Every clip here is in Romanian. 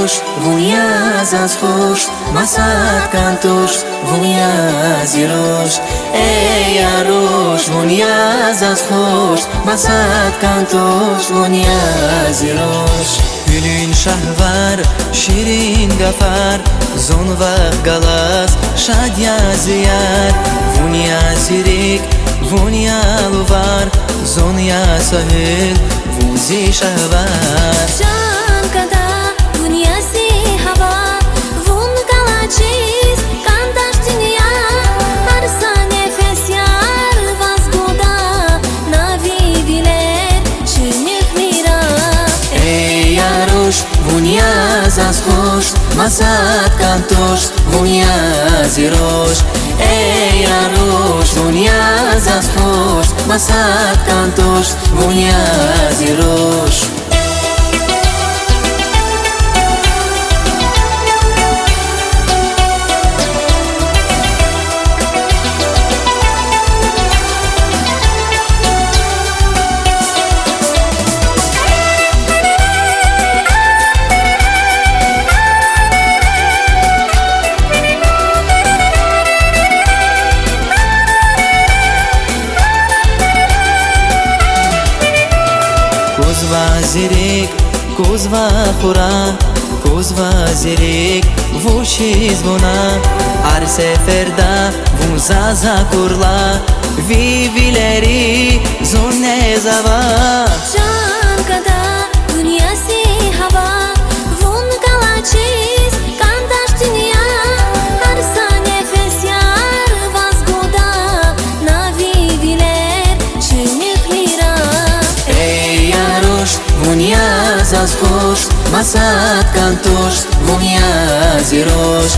yarush Vunyaz az khush Masat kantush Vunyaz irush yarush Vunyaz az khush Masat kantush Vunyaz irush Gülün şahvar, şirin gafar Zonvaq galas, şadya ziyar Vunya zirik, vunya luvar Zonya sahil, vuzi şahvar Can kada, vunya si hava Vun galaciz, kandaş dünya Arsa nefes yar vazgoda Navi biler, çünük mira yarush, vunyaz az khush Masat kantush, vunyaz irush yarush, vunyaz az khush Masat kantush, vunyaz irush Zirik, kuzva khura, kuzva zirik, vuchiz vona Ar seferda vuzaza kurla, vivileri zonne zava Can kada, vunya si hava Vun galaciz, kandaş dünya Arsa nefes yar vazgoda Navi biler, çünük mira Vunyaz az khush Masat kantush Vunyaz irush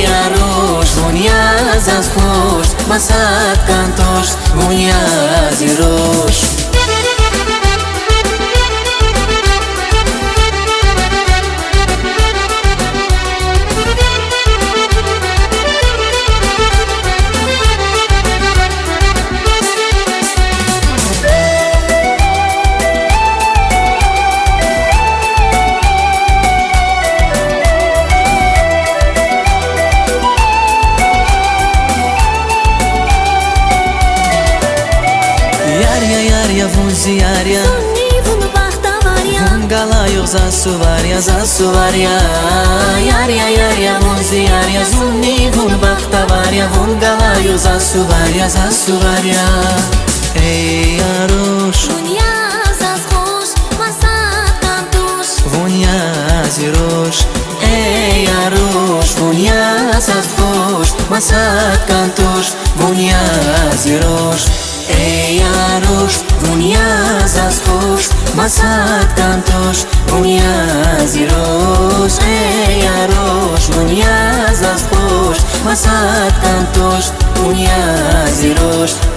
yarush Vunyaz az khush Masat kantush Vunyaz irush Yarya vuzi yarya Zonni vun baxta varya Vun galayuq zasu varya Yarya vuzi yarya Zonni vun baxta varya Vun galayuq zasu varya yarush Vunyaz az khush Masat kantush Vunyaz irush yarush Vunyaz az khush Masat kantush Vunyaz irush yarush Vunyaz az khush Masat kantush Vunyaz irush yarush Vunyaz az khush Masat kantush Vunyaz irush